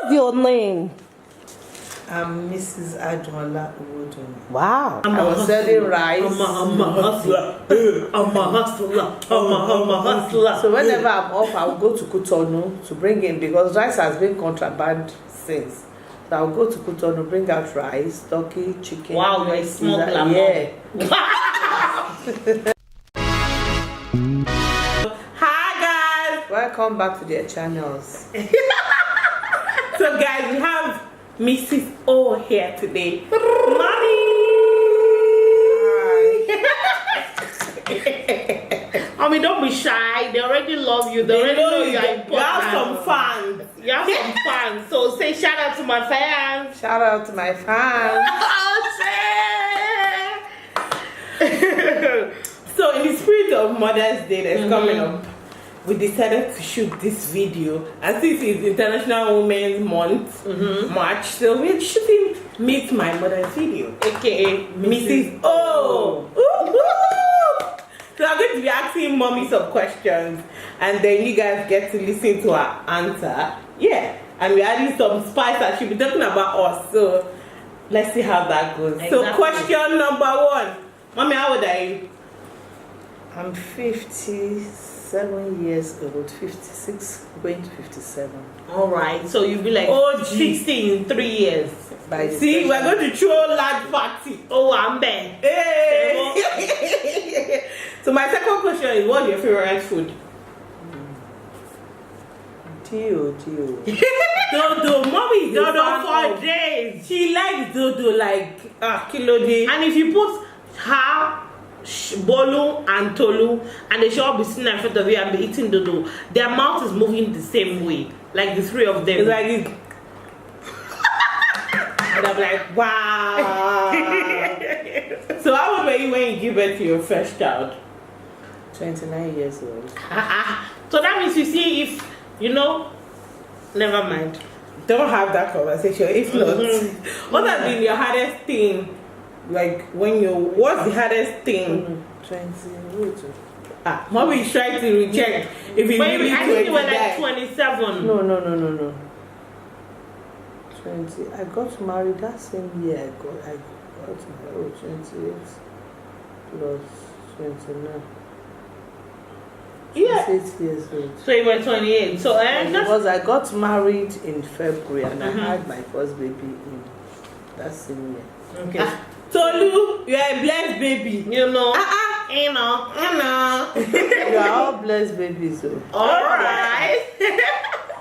What's your name? I'm Mrs. Adwola Uwodun. Wow. I was selling rice. I'm a hustler. I'm a hustler. I'm a hustler. So whenever I'm off, I'll go to Cotonou to bring in, because rice has been contraband since. So I'll go to Cotonou, bring out rice, turkey, chicken. Wow, you're a smuggler. Yeah. Hi guys. Welcome back to their channels. So guys, we have Mrs. O here today. Mommy. Mommy, don't be shy. They already love you. They already know you are important. You have some fans. You have some fans. So say shout out to my fans. Shout out to my fans. So in the spirit of Mother's Day that's coming up, we decided to shoot this video, and since it's International Women's Month, March, so we're shooting Meet My Mother's video, aka Mrs. O. So I'm going to be asking mommy some questions, and then you guys get to listen to her answer. Yeah, and we're adding some spice that she'll be talking about us, so let's see how that goes. Exactly. So question number 1. Mommy, how old are you? I'm 57 years old, 56 going to 57. Alright, so you'll be like 60 in 3 years. See, we're going to throw a large party. Oh, I'm there. Hey. So my second question is, what's your favorite food? Dodo. Dodo. Mommy is dodo for days. She likes dodo like kilode. And if you put her, Bolu and Tolu, and they should all be sitting in front of you and be eating dodo, their mouth is moving the same way, like the three of them. It's like this. And I'm like, wow. So how old were you when you gave birth to your first child? 29 years old. So that means you see, if you know, never mind. Don't have that conversation. If not, what has been your hardest thing? Like when you, what's the hardest thing? 20. Mommy is trying to reject. If it's really I think you were like 27. No. 20. I got married that same year. I got married 28 plus 29. Yeah. 6 years old. So you were 28. So because I got married in February and I had my first baby in that same year. Okay. Tolu, you are a blessed baby. You know. You know. You are all blessed babies though. Alright.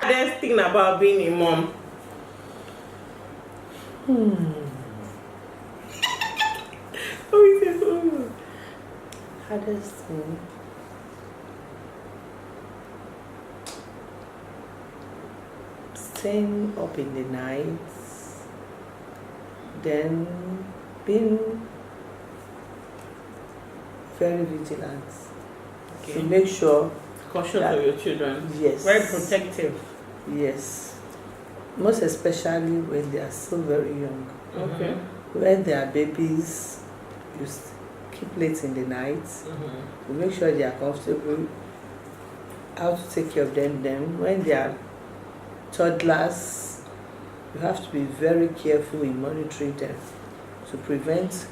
Best thing about being a mom. Hardest thing. Staying up in the night, then being very vigilant to make sure cautious of your children. Yes. Very protective. Yes. Most especially when they are still very young. Okay. When they are babies, you keep late in the night. To make sure they are comfortable. How to take care of them. Then when they are toddlers, you have to be very careful in monitoring them to prevent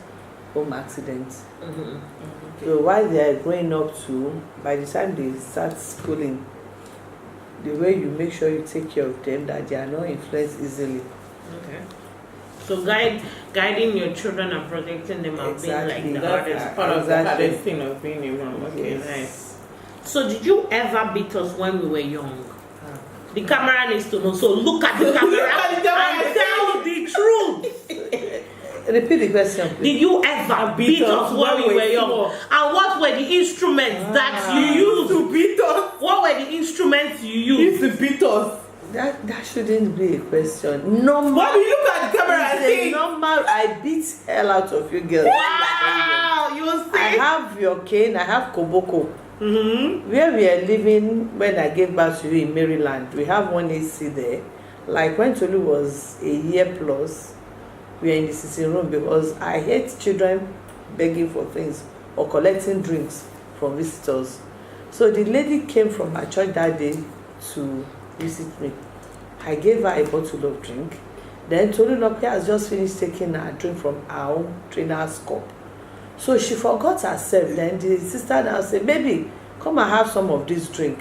home accidents. So while they are growing up too, by the time they start schooling, the way you make sure you take care of them, that they are not influenced easily. Okay. So guiding your children and protecting them and being like the hardest part of the hardest thing of being a mom. Okay, nice. So did you ever beat us when we were young? The camera needs to know. So look at the camera and tell the truth. Repeat the question, please. Did you ever beat us when we were young? And what were the instruments that you used to beat us? What were the instruments you used to beat us? That shouldn't be a question. Normal. Mommy, look at the camera and say, normal. I beat hell out of you girls. Wow, you see. I have your cane. I have koboko. Where we are living when I gave birth to you in Maryland, we have one AC there. Like when Tolu was a year plus, we are in the sitting room because I hate children begging for things or collecting drinks from visitors. So the lady came from her church that day to visit me. I gave her a bottle of drink. Then Tolulope has just finished taking her drink from our trainer's cup. So she forgot herself. Then the sister now said, baby, come and have some of this drink.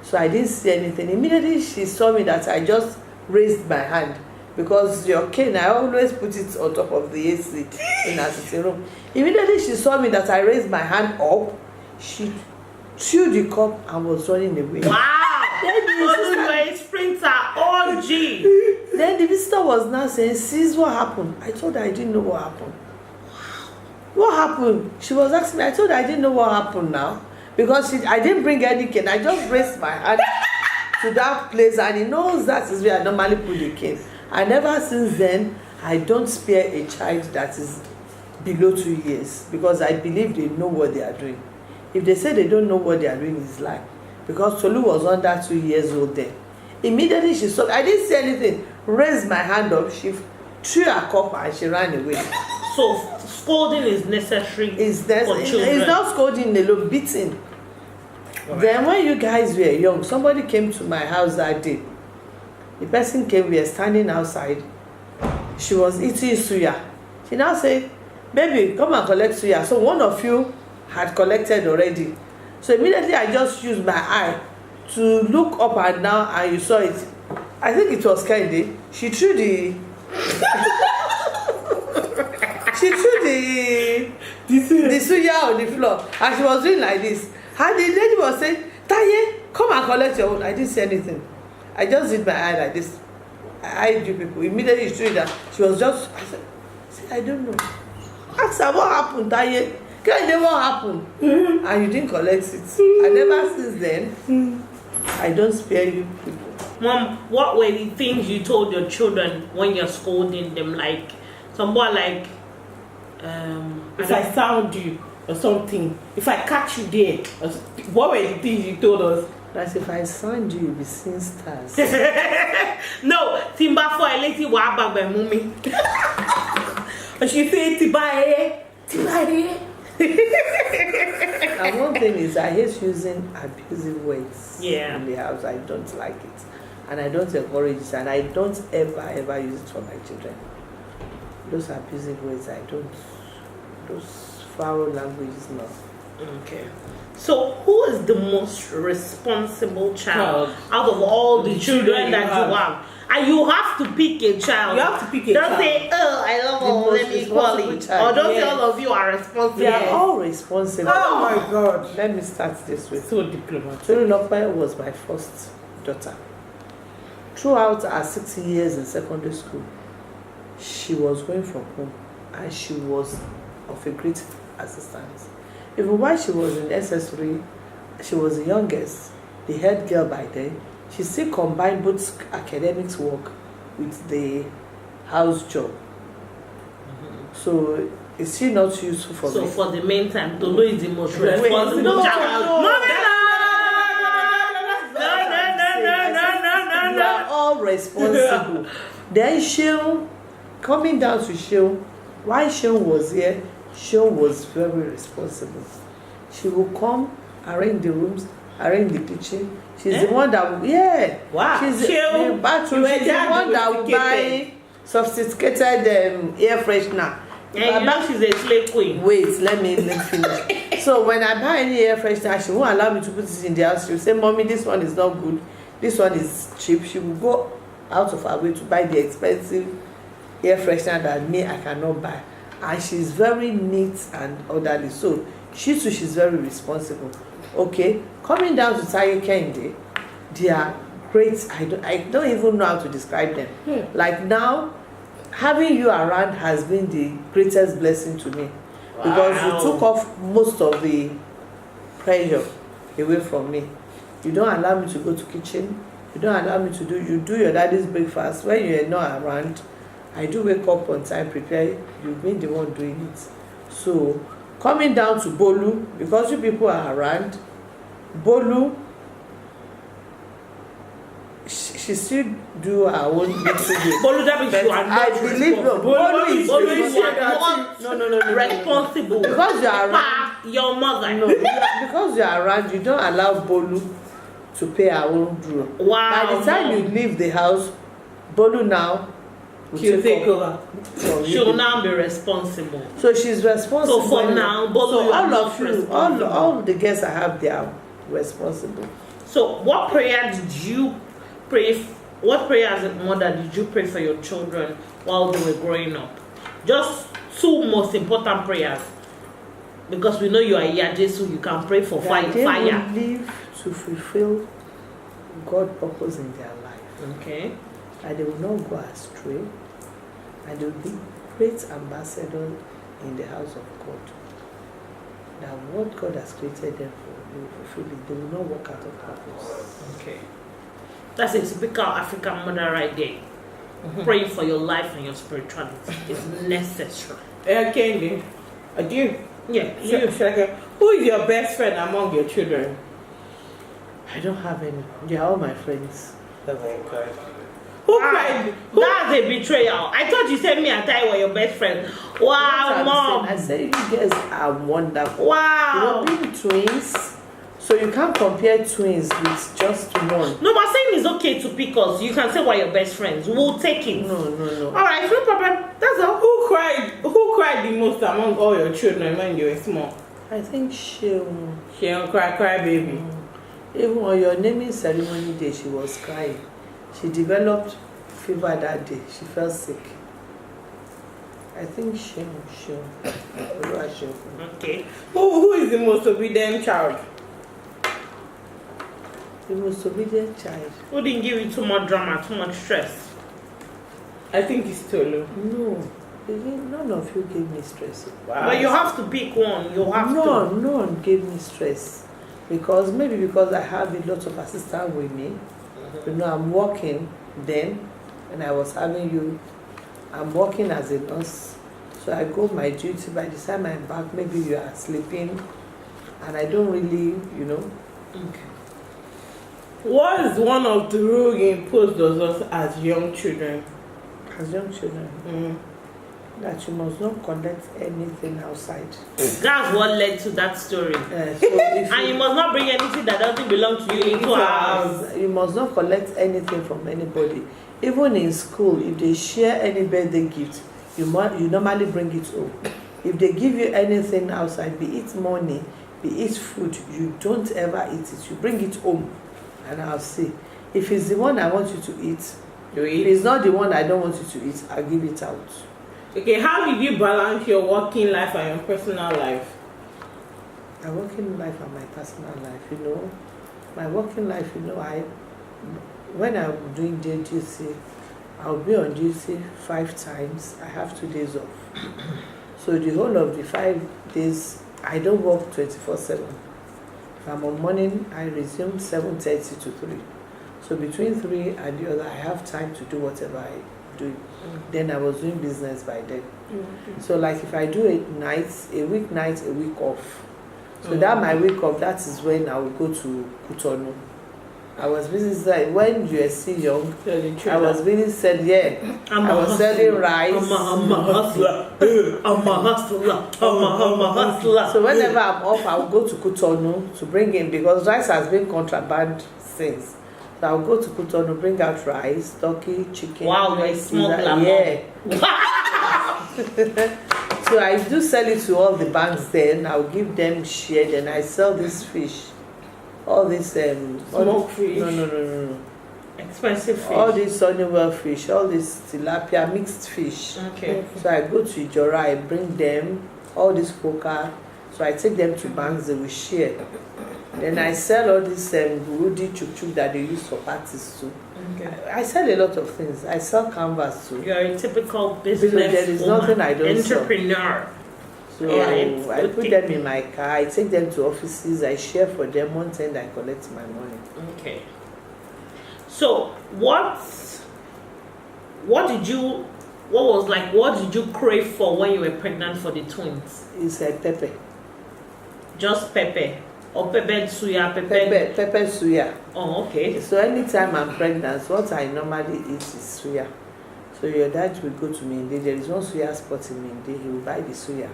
So I didn't see anything. Immediately she saw me that I just raised my hand. Because your cane, I always put it on top of the AC in her sitting room. Immediately she saw me that I raised my hand up. She threw the cup and was running away. Wow! Then you were a sprinter, OG. Then the visitor was now saying, sis, what happened? I told her I didn't know what happened. What happened? She was asking me. I told her I didn't know what happened now. Because I didn't bring any cane. I just raised my hand to that place, and he knows that is where I normally put the cane. And ever since then, I don't spare a child that is below 2 years, because I believe they know what they are doing. If they say they don't know what they are doing, it's lie. Because Tolu was under 2 years old then. Immediately she saw, I didn't say anything, raised my hand up, she threw her cup and she ran away. So scolding is necessary for children. It's not scolding, alone, beating. Right. Then when you guys were young, somebody came to my house that day. The person came, we were standing outside. She was eating suya. She now said, baby, come and collect suya. So one of you had collected already. So immediately I just used my eye to look up and down, and you saw it. I think it was Kende. She threw the the suya on the floor, and she was doing like this. And the lady was saying, Taye, come and collect your own. I didn't say anything. I just did my eye like this. I eyed you people. Immediately she threw that. She was just, I said, I don't know. Ask her what happened, Taye. Kende, what happened? And you didn't collect it. And ever since then, I don't spare you people. Mom, what were the things you told your children when you're scolding them? Like, some boy like, if I sound you or something, if I catch you there, what were the things you told us? That's if I sound you, you'll be seeing stars. No, Timba for a lady wa back by mommy. And she said, Timba. And one thing is, I hate using abusive words in the house. I don't like it. And I don't encourage it. And I don't ever use it for my children. Those abusive words, I don't. Those foul languages, no. Okay. So, who is the most responsible child out of all the children that you have? And you have to pick a child. You have to pick a child. Don't say, oh, I love all of them equally. Or don't say all of you are responsible. They are all responsible. Oh my God. Let me start this way. So diplomatic. Tolulope was my first daughter. Throughout her 6 years in secondary school, she was going from home, and she was of a great assistance. Even while she was in SS3, she was the youngest, the head girl by then. She still combined both academics work with the house job. So is she not useful for me? So for the meantime, Tolu is the most responsible child. No. You are all responsible. Then Sheon, coming down to Sheon, while Sheon was here, Sheon was very responsible. She will come, arrange the rooms, arrange the kitchen. She's the one that will, Wow. She's the bathroom. She's the one that will buy sophisticated air freshener. And you know she's a slave queen. Wait, let me finish. So when I buy any air freshener, she won't allow me to put it in the house. She will say, Mommy, this one is not good. This one is cheap. She will go out of her way to buy the expensive air freshener that me, I cannot buy. And she's very neat and orderly. So she too, she's very responsible. Okay, coming down to Taye Kende, they are great. I don't even know how to describe them. Like now, having you around has been the greatest blessing to me. Wow. Because you took off most of the pressure away from me. You don't allow me to go to kitchen. You don't allow me to you do your daddy's breakfast. When you are not around, I do wake up on time, prepare. You've been the one doing it. So coming down to Bolu, because you people are around, Bolu, she still do her own little bit. Bolu, that means you are not I believe Bolu is no, responsible. Because you are around your mother. No, because you are around, you don't allow Bolu to pay her own room. Wow. By the time you leave the house, Bolu now will She'll take over. She'll now be responsible. So she's responsible. So for now, Bolu, so you are all not of you, responsible. all the girls I have, they are responsible. So what prayer did you pray? What prayer as a mother did you pray for your children while they were growing up? Just two most important prayers. Because we know you are Yaje, so you can pray for fire. They will live to fulfill God's purpose in their life. Okay. And they will not go astray. And they will be great ambassadors in the house of God. That what God has created them for, they will fulfill it. They will not walk out of purpose. Okay. That's a typical African mother right there. Praying for your life and your spirituality is necessary. Candy, do you? Yeah. Who is your best friend among your children? I don't have any. They are all my friends. Who Ah, cried? that's a betrayal. I thought you said me and Tai were your best friend. Wow, Mom. I said you guys are wonderful. Wow. You know, being twins, so you can't compare twins with just one. No, but saying it's okay to pick us. You can say we're your best friends. We'll take it. No. All right, no problem. That's all. Who cried the most among all your children when you were small? I think She don't cry baby. even on your naming ceremony day, she was crying. She developed fever that day. She felt sick. I think she. Okay. Who is the most obedient child? The most obedient child. Who didn't give you too much drama, too much stress? I think it's Tolu. No, none of you gave me stress. Wow. But you have to pick one. You have to. No one gave me stress. Because I have a lot of assistants with me. You know, I'm working then, and I was having you. I'm working as a nurse, so I go my duty. By the time I'm back, maybe you are sleeping, and I don't really, you know. Okay. What is one of the rules imposed on us as young children? As young children, that you must not collect anything outside. That's what led to that story. So if And you must not bring anything that doesn't belong to you into our house. you must not collect anything from anybody. Even in school, if they share any birthday gift, you normally bring it home. If they give you anything outside, be it money, be it food, you don't ever eat it. You bring it home, and I'll see. If it's the one I want you to eat, You if eat? it's not the one I don't want you to eat, I'll give it out. Okay, how did you balance your working life and your personal life? My working life and my personal life, you know. My working life, you know, when I'm doing day duty, I'll be on duty 5 times. I have 2 days off. So the whole of the 5 days, I don't work 24/7. If I'm on morning, I resume 7:30 to 3. So between 3 and the other, I have time to do whatever I do. Then I was doing business by then. So like if I do a weeknight, a week off. So that my week off, that is when I will go to Cotonou. I was busy when you were still young. I was really selling, I was selling rice. I'm a hustler. I'm a hustler. I'm a hustler. So whenever I'm off, I'll go to Cotonou to bring in, because rice has been contraband since. So I'll go to Cotonou, bring out rice, turkey, chicken. Wow, you're a smuggler. Yeah. So I do sell it to all the banks then. I'll give them share, then I sell this fish. All this Smoked fish. No. Expensive fish. All this Honeywell fish, all this tilapia mixed fish. Okay. So I go to Ijora, I bring them all this poker. So I take them to banks, they will share. Then I sell all this woody chuk that they use for parties too. Okay. I sell a lot of things. I sell canvas too. You're a typical business There is nothing I don't sell. entrepreneur. So Yeah, I put them in my car, I take them to offices, I share for them, month end I collect my money. Okay. So what did you crave for when you were pregnant for the twins? It's a pepper. Just pepper or pepper suya, Pepper suya. Oh, okay. So anytime I'm pregnant, what I normally eat is suya. So your dad will go to Mende, there is one suya spot in Mende, he will buy the suya.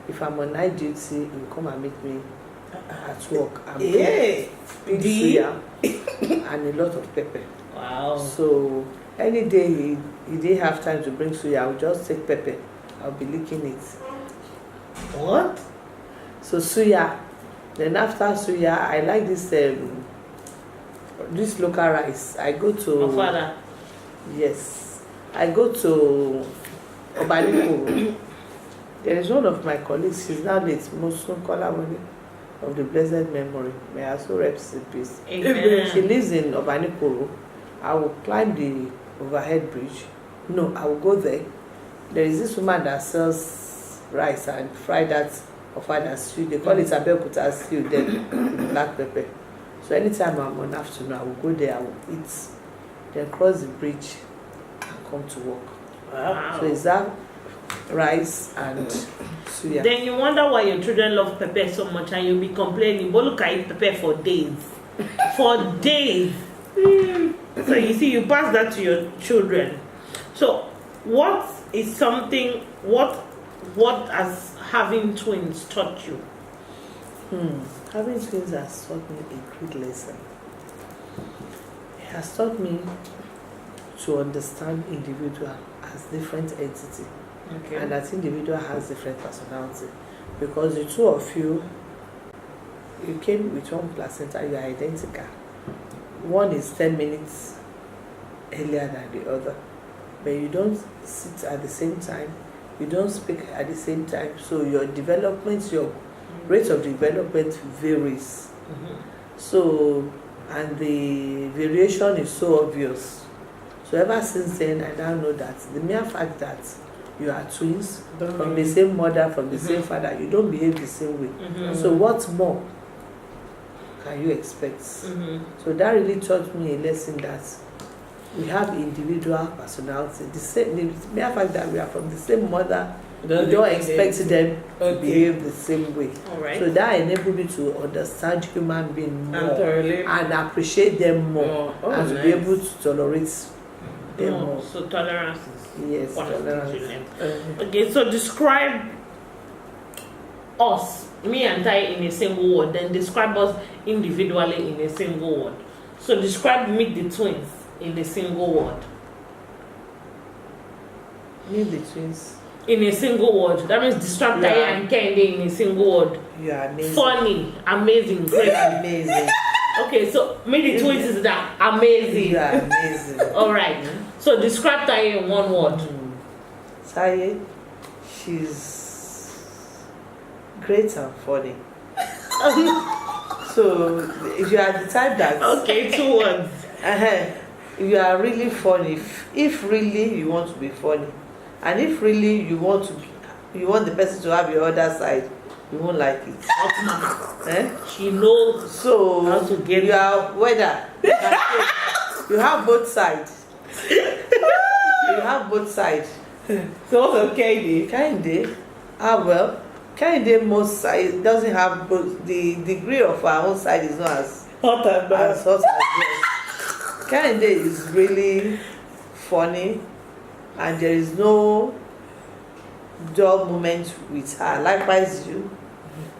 If I'm on night duty, he will come and meet me at work and Yeah. big suya and a lot of pepper. Wow. So any day he didn't have time to bring suya, I'll just take pepper. I'll be licking it. What? So suya. Then after suya, I like this local rice. I go to My father. Yes. I go to Obanikoro. There is one of my colleagues, she's now late, Mosun Kolawole of the blessed memory. May I also rest in peace. Amen. She lives in Obanikoro. I will climb the overhead bridge. No, I will go there. There is this woman that sells rice and fry that offer that stew. They call it Abeokuta stew then with black pepper. So anytime I'm on afternoon, I will go there, I will eat, then cross the bridge and come to work. Wow. So it's that rice and suya. Then you wonder why your children love pepper so much and you'll be complaining. But look, I eat pepper for days. For days. So you see, you pass that to your children. So what is something, what has having twins taught you? Having twins has taught me a great lesson. It has taught me to understand individual as different entity. Okay. And that individual has different personality. Because the two of you came with one placenta, you are identical. One is 10 minutes earlier than the other. But you don't sit at the same time, you don't speak at the same time. So your development, your rate of development varies. So, and the variation is so obvious. So ever since then, I now know that the mere fact that you are twins from the same mother, from the same father, you don't behave the same way. So what more can you expect? So that really taught me a lesson that we have individual personality. The mere fact that we are from the same mother, you don't expect them to behave the same way. All right. So that enabled me to understand human beings more thoroughly. and appreciate them more, and to be able to tolerate them more. So tolerance is Yes, one of the tolerance. things you learned. Okay, so describe us, me and Tai, in a single word, then describe us individually in a single word. So describe Meet the Twins in a single word. Meet the twins. In a single word. That means describe Tai and Kende in a single word. You are amazing. Funny, amazing, great. You are amazing. Okay, so Meet the Twins is that amazing. You are amazing. Alright. So describe Tai in one word. Taye, she's great and funny. So if you are the type that Okay, 2 words. you are really funny. If really you want to be funny, and if really you want the person to have your other side, you won't like it. She knows So how to get you are whether you have both sides. You have both sides. So what's okay, Kehinde, well, Kehinde most side doesn't have both. The degree of our own side is not as hot and bad. as hot as yours. Kehinde is really funny, and there is no dull moment with her. Likewise, you.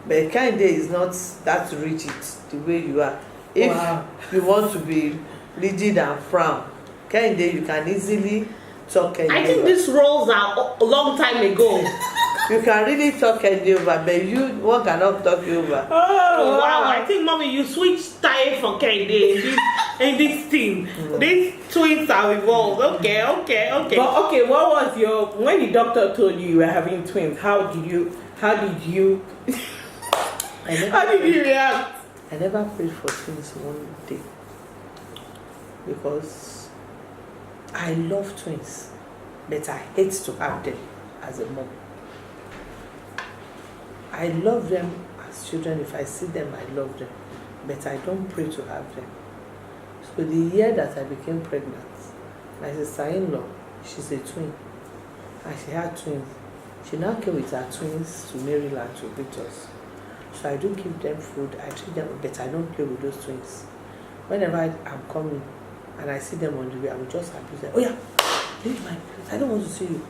But Kehinde is not that rigid the way you are. If you want to be rigid and frown, Kehinde, you can easily talk Kehinde. I think these roles are a long time ago. You can really talk Kehinde over, but one cannot talk you over. Oh wow! I think, mommy, you switched Tai for Kende in this team. These twins are involved. Okay. But okay, what was when the doctor told you were having twins? How did you react? I never prayed for twins one day because I love twins, but I hate to have them as a mom. I love them as children. If I see them, I love them, but I don't pray to have them. So the year that I became pregnant, my sister-in-law, she's a twin, and she had twins. She now came with her twins to Maryland to visit us. So I do give them food, I treat them, but I don't play with those twins. Whenever I'm coming and I see them on the way, I will just abuse them. Oh yeah, leave my place. I don't want to see you.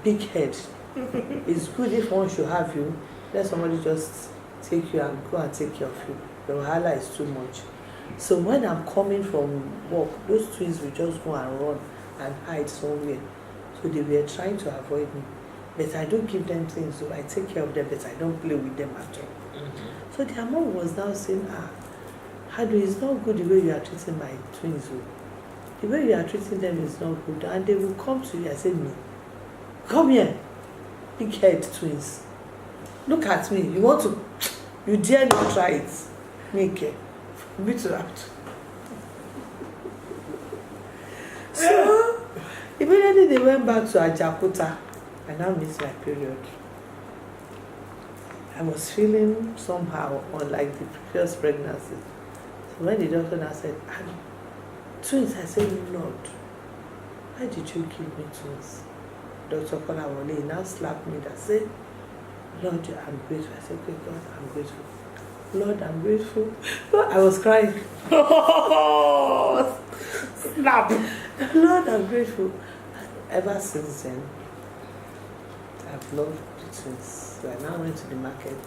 Big head. It's good if one should have you, let somebody just take you and go and take care of you. The wahala is too much. So when I'm coming from work, those twins will just go and run and hide somewhere. So they were trying to avoid me. But I don't give them things, so I take care of them, but I don't play with them at all. So their mom was now saying, Hadu, it's not good the way you are treating my twins. The way you are treating them is not good. And they will come to you and say, no, come here, big head twins. Look at me. You dare not try it. Me to act. So immediately they went back to Ajakuta. I now missed my period. I was feeling somehow unlike the previous pregnancy. So when the doctor now said, twins, I said, Lord, why did you give me twins? Dr. Kolawole now slapped me and said, Lord, I'm grateful. I said, okay, God, I'm grateful. Lord, I'm grateful. I was crying. Snap. Lord, I'm grateful. Ever since then, I've loved the twins. So I now went to the market.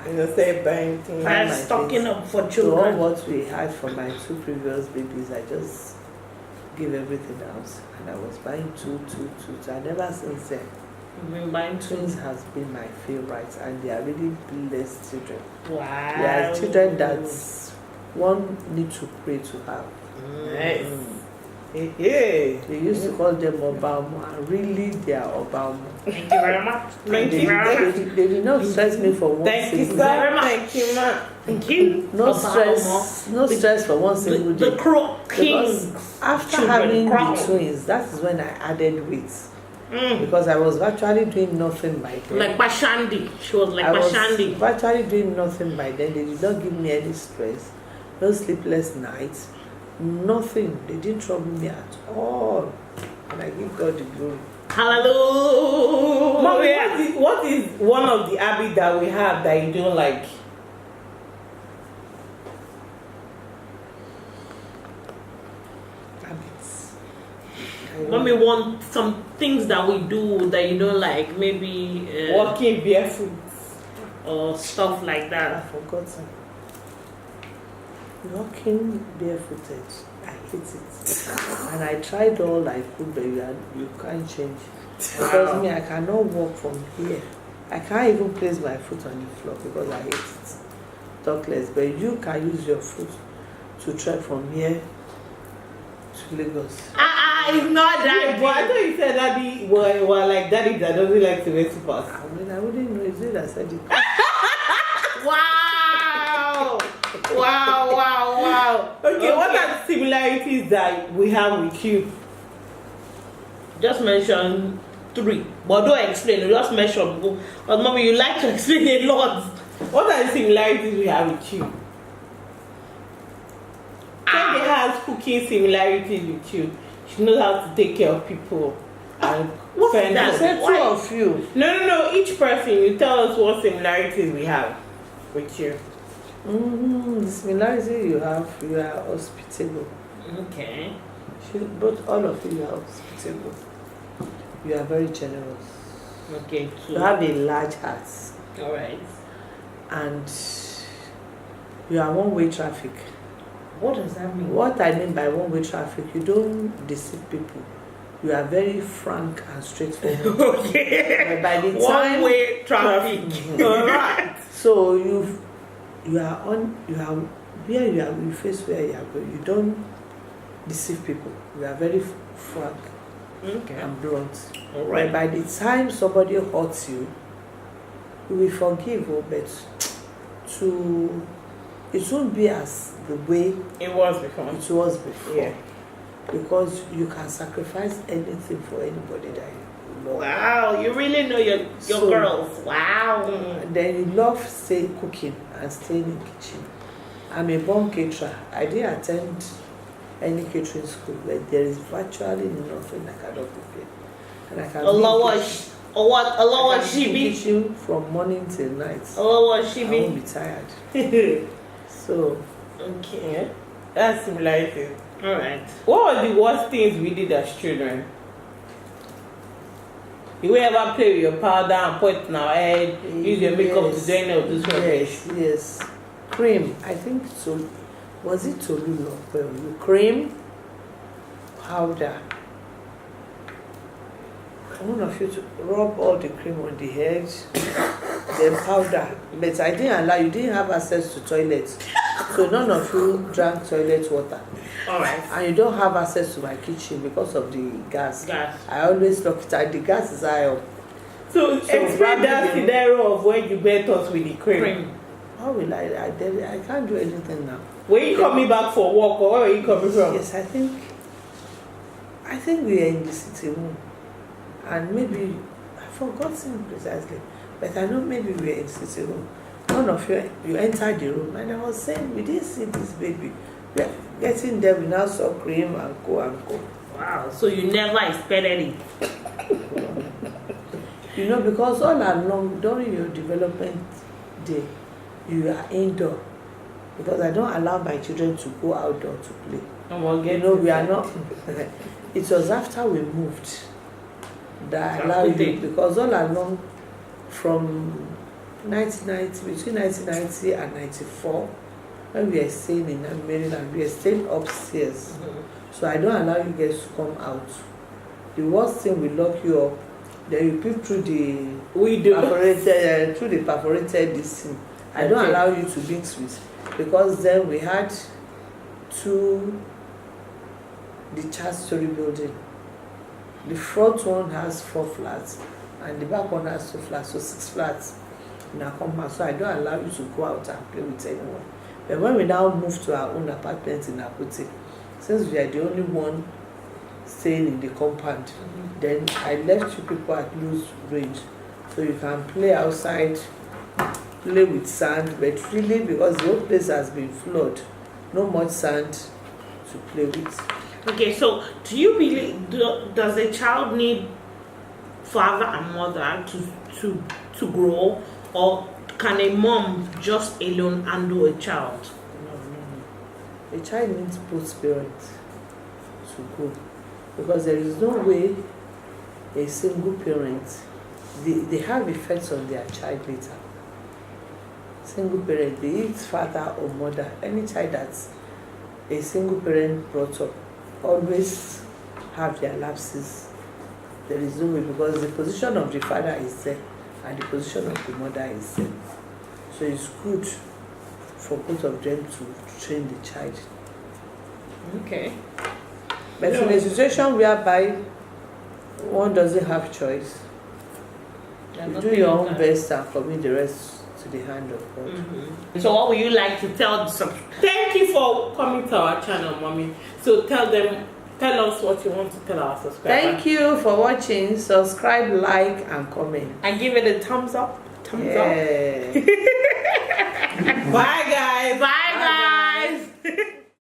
You say buying things. I'm stocking up for So all children. what we had for my 2 previous babies, I just give everything out. And I was buying two. And ever since then, You've been buying twins twins. has been my favorite, and they are really blessed children. Wow. They are children that one need to pray to have. Nice. Hey. They used to call them Obama, and really they are Obama. Thank you very much. They, Thank you very much. they did not stress me for one Thank you, single day. sir. Thank you, ma. Thank you. No Obama. stress for one single day. The crow Because king. after children having crown. the twins, that is when I added weight. Because I was virtually doing nothing by then. Like Bashandi. She was like I was Bashandi. virtually doing nothing by then. They did not give me any stress, no sleepless nights, nothing. They didn't trouble me at all. And I give God the glory. Hallelujah. Mommy, what is one of the habits that we have that you don't like? Habits. Mommy want some things that we do that you don't like. Maybe Walking barefoot. or stuff like I've that. forgotten. Walking barefooted, I hate it. And I tried all I could, but you can't change. Because me, I cannot walk from here. I can't even place my foot on the floor because I hate it. Talk less, but you can use your foot to trek from here to Lagos. It's not that But I thought you said daddy were like daddy that doesn't like to wear slippers. I mean, I wouldn't know. It's you that said it. Wow! Wow! Okay, what are the similarities that we have with you? Just mention 3, but don't explain. You just mention. But mommy, you like to explain a lot. What are the similarities we have with you? Candy has cooking similarities with you. She knows how to take care of people and What's spend that? I said two Why? of you. No. Each person, you tell us what similarities we have with you. The similarity you have, you are hospitable. Okay. Both all of you are hospitable. You are very generous. Okay. You have a large heart, All right. and you are one-way traffic. What does that mean? What I mean by one-way traffic, you don't deceive people. You are very frank and straightforward. Okay. But by the time, One-way traffic. All right. so you are where you are. You face where you are going. You don't deceive people. You are very frank Okay. and blunt. All But right. by the time somebody hurts you, you will forgive, but it won't be as the way It was before. it was before. Yeah. Because you can sacrifice anything for anybody that you love. Wow, you really know your So- girls. Wow. And then you love cooking and staying in the kitchen. I'm a born caterer. I didn't attend any catering school, but there is virtually nothing I cannot prepare. And I can Allah be was or what? Allah I was can she be be? kitchen from morning till night. Allah was she I won't be? be tired. So Okay. Yeah. That's similarities. All right. What were the worst things we did as children? You will ever play with your powder and put it in our head, use your makeup to do any of this rubbish. Yes. Cream. I think so. Was it Tolu or cream, powder? I want you to rub all the cream on the head, then powder. But I didn't allow you. Didn't have access to toilets, so none of you drank toilet water. All right. And you don't have access to my kitchen because of the gas. Gas. I always lock it out. The gas is high up. So explain that scenario of when you bet us with the cream. How will I can't do anything now. Were you coming back for work or where were you coming from? Yes, I think we are in the city room. And maybe I've forgotten precisely. But I know maybe we are in the city room. None of you entered the room and I was saying we didn't see this baby. We are getting there, we now saw cream and co and co. Wow, so you never expected it. You know, because all along during your development day, you are indoor. Because I don't allow my children to go outdoor to play. You know, we are not. It was after we moved that I allowed you, because all along from 1990, between 1990 and 94, when we were staying in Maryland, we were staying upstairs. So I don't allow you guys to come out. The worst thing, we lock you up, then you peep through the perforated this thing. I don't allow you to mix with, because then we had the church-story building. The front one has 4 flats and the back one has 2 flats, so 6 flats in our compound. So I don't allow you to go out and play with anyone. But when we now moved to our own apartment in Akute, since we are the only one staying in the compound, then I left you people at loose range, so you can play outside, play with sand, but really, because the whole place has been flooded, no much sand to play with. Okay, so do you believe, does a child need father and mother to grow, or can a mom just alone handle a child? No. A child needs both parents to grow, because there is no way a single parent, they have effects on their child later. Single parent, be it father or mother, any child that's a single parent brought up always have their lapses. There is no way, because the position of the father is there and the position of the mother is there. So it's good for both of them to train the child. Okay. But in a situation whereby one doesn't have choice, you do your own best and commit the rest to the hand of God. So what would you like to tell the Thank you for coming to our channel, Mommy. So tell us what you want to tell our subscribers. Thank you for watching. Subscribe, like, and comment. And give it a thumbs up. Thumbs up. Yeah. Bye, guys. Bye.